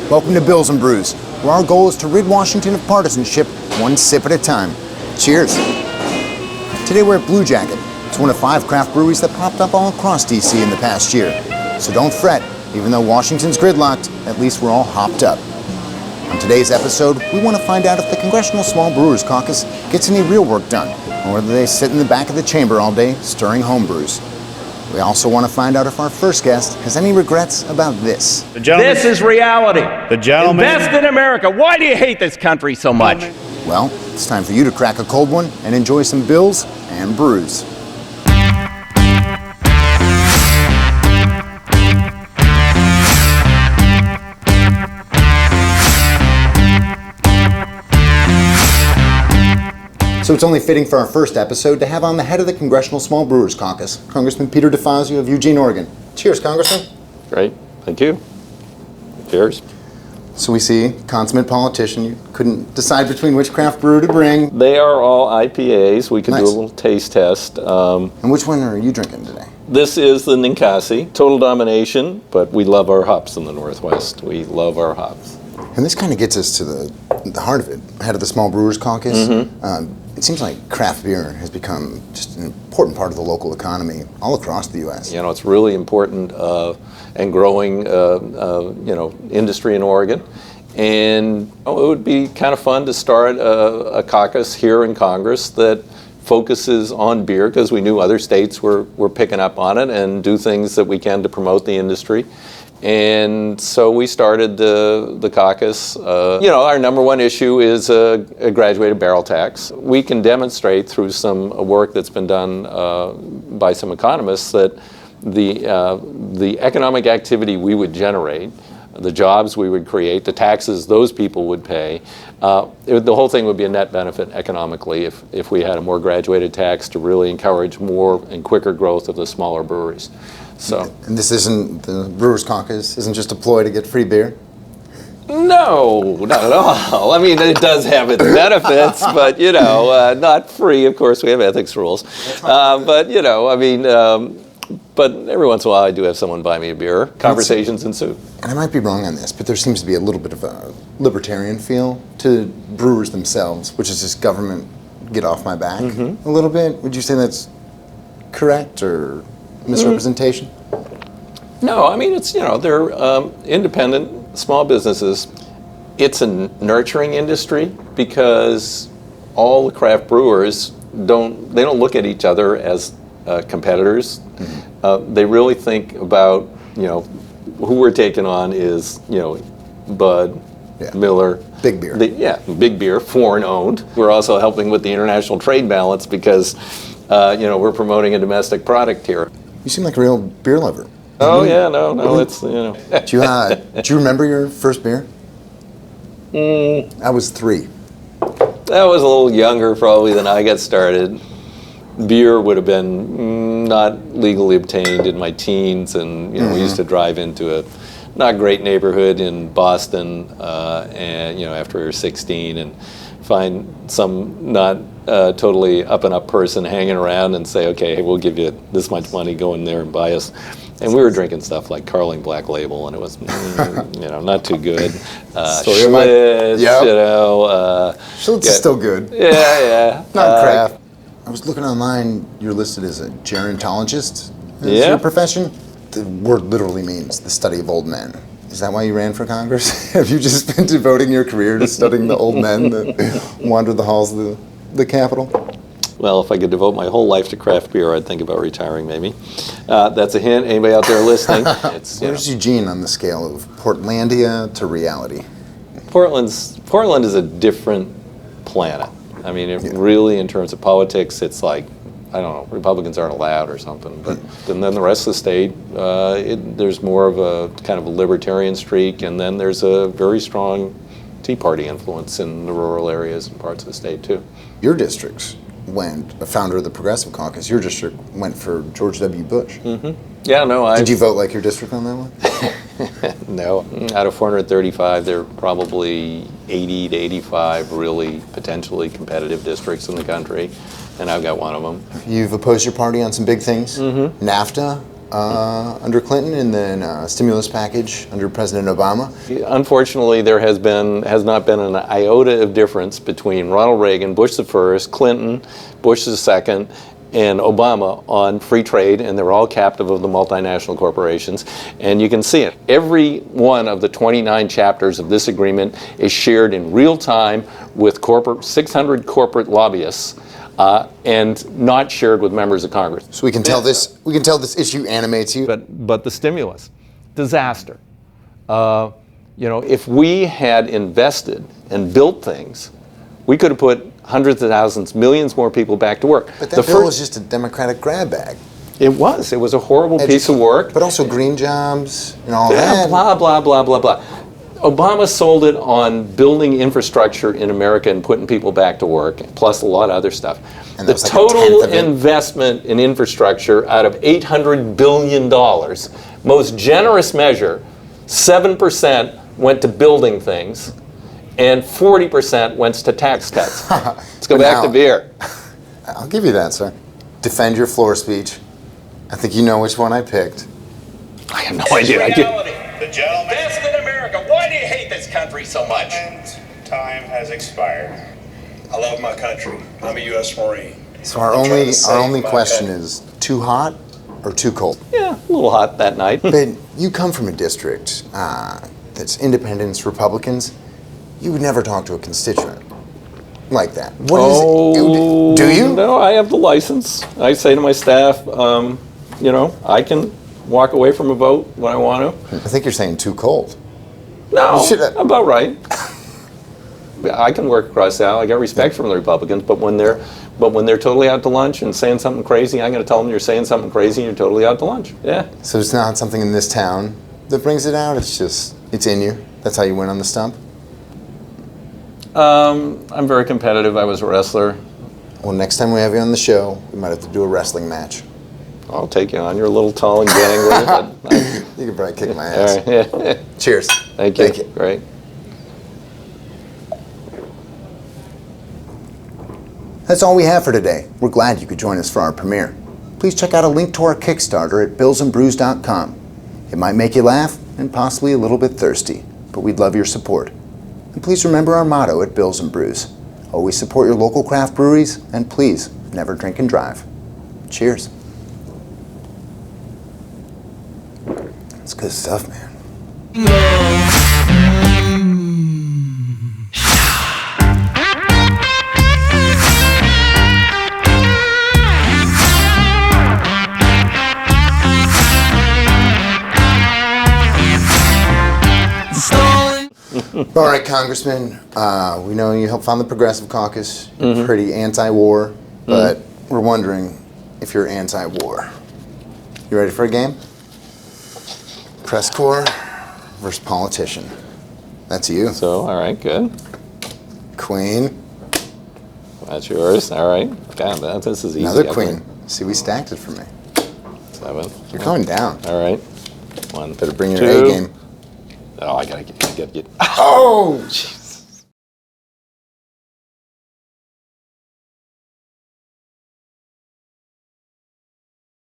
Welcome to Bills and Brews, where our goal is to rid Washington of partisanship one sip at a time. Cheers. Today we're at Blue Jacket. It's one of 5 craft breweries that popped up all across DC in the past year. So don't fret, even though Washington's gridlocked, at least we're all hopped up. On today's episode, we want to find out if the Congressional Small Brewers Caucus gets any real work done, or whether they sit in the back of the chamber all day stirring home brews. We also want to find out if our first guest has any regrets about this. This is reality. The gentleman. Invest in America. Why do you hate this country so much? Well, it's time for you to crack a cold one and enjoy some Bills and Brews. So it's only fitting for our first episode to have on the head of the Congressional Small Brewers Caucus, Congressman Peter DeFazio of Eugene, Oregon. Cheers, Congressman. Great, thank you. Cheers. So we see, consummate politician, you couldn't decide between which craft brew to bring. They are all IPAs. We can Nice. do a little taste test. And which one are you drinking today? This is the Ninkasi, total domination, but we love our hops in the Northwest. We love our hops. And this kind of gets us to the heart of it. Head of the Small Brewers Caucus. It seems like craft beer has become just an important part of the local economy all across the U.S. You know, it's really important and growing, industry in Oregon. And it would be kind of fun to start a caucus here in Congress that focuses on beer, because we knew other states were picking up on it, and do things that we can to promote the industry. And so we started the caucus. Our number one issue is a graduated barrel tax. We can demonstrate through some work that's been done by some economists that the economic activity we would generate, the jobs we would create, the taxes those people would pay, the whole thing would be a net benefit economically if we had a more graduated tax to really encourage more and quicker growth of the smaller breweries. So, and this isn't, the Brewers Caucus isn't just a ploy to get free beer? No, not at all. I mean, it does have its benefits, but, not free. Of course, we have ethics rules. But every once in a while I do have someone buy me a beer. Conversations ensue. And I might be wrong on this, but there seems to be a little bit of a libertarian feel to brewers themselves, which is just government get off my back a little bit. Would you say that's correct or misrepresentation? No, I mean, it's, they're independent, small businesses. It's a nurturing industry because all the craft brewers don't look at each other as competitors. They really think about, who we're taking on is, Bud, Miller. Big beer. Big beer, foreign owned. We're also helping with the international trade balance because, we're promoting a domestic product here. You seem like a real beer lover. Oh, yeah, no, it's, Do you remember your first beer? I was 3. That was a little younger probably than I got started. Beer would have been not legally obtained in my teens, and we used to drive into a not great neighborhood in Boston, and after we were 16, and find some not totally up and up person hanging around and say, okay, hey, we'll give you this much money, go in there and buy us. And we were drinking stuff like Carling Black Label, and it was, not too good. Schlitz, Schlitz is still good. Yeah. Not craft. I was looking online, you're listed as a gerontologist as your profession. The word literally means the study of old men. Is that why you ran for Congress? Have you just been devoting your career to studying the old men that wander the halls of the Capitol? Well, if I could devote my whole life to craft beer, I'd think about retiring, maybe. That's a hint. Anybody out there listening? Where's Eugene on the scale of Portlandia to reality? Portland is a different planet. I mean, really, in terms of politics, it's like, I don't know, Republicans aren't allowed or something. But and then the rest of the state, there's more of a kind of a libertarian streak, and then there's a very strong Tea Party influence in the rural areas and parts of the state, too. Your districts went, a founder of the Progressive Caucus, your district went for George W. Bush. Yeah, no, Did you vote like your district on that one? No. Out of 435, there are probably 80 to 85 really potentially competitive districts in the country, and I've got one of them. You've opposed your party on some big things. NAFTA, under Clinton, and then a stimulus package under President Obama. Unfortunately, there has not been an iota of difference between Ronald Reagan, Bush the first, Clinton, Bush the second, and Obama on free trade, and they're all captive of the multinational corporations. And you can see it. Every one of the 29 chapters of this agreement is shared in real time with 600 corporate lobbyists, and not shared with members of Congress. So we can tell this issue animates you. But the stimulus, disaster. If we had invested and built things, we could have put hundreds of thousands, millions more people back to work. But that bill was just a Democratic grab bag. It was a horrible piece of work. But also green jobs and all Yeah, that. blah, blah, blah, blah, blah. Obama sold it on building infrastructure in America and putting people back to work, plus a lot of other stuff. And the that was like total 1/10 of it. investment in infrastructure out of $800 billion, most generous measure, 7% went to building things, and 40% went to tax cuts. Let's go back to beer. I'll give you that, sir. Defend your floor speech. I think you know which one I picked. I have no idea. The gentleman. Best in America. Why do you hate this country so much? Time has expired. I love my country. I'm a U.S. Marine. So our only question is, too hot or too cold? Yeah, a little hot that night. But you come from a district that's independents, Republicans. You would never talk to a constituent like that. What is it? Do you? No, I have the license. I say to my staff, I can walk away from a vote when I want to. I think you're saying too cold. No, about right. I can work across the aisle. I got respect from the Republicans, but when they're totally out to lunch and saying something crazy, I'm going to tell them you're saying something crazy and you're totally out to lunch. Yeah. So it's not something in this town that brings it out. It's in you. That's how you win on the stump. I'm very competitive. I was a wrestler. Well, next time we have you on the show, we might have to do a wrestling match. I'll take you on. You're a little tall and gangly, but You can probably kick my ass. all right. Yeah. Cheers. Thank you. Thank you. Great. That's all we have for today. We're glad you could join us for our premiere. Please check out a link to our Kickstarter at billsandbrews.com. It might make you laugh and possibly a little bit thirsty, but we'd love your support. And please remember our motto at Bills and Brews. Always support your local craft breweries, and please, never drink and drive. Cheers. It's good stuff, man. All right, Congressman, we know you helped found the Progressive Caucus. You're pretty anti-war, but we're wondering if you're anti-war. You ready for a game? Press corps versus politician. That's you. So, all right, good. Queen. That's yours. All right. God, this is easy. Another I queen. think. See, we stacked it for me. 7. You're going down. All right. 1. Better bring your 2. A game. Oh, I gotta get. Oh!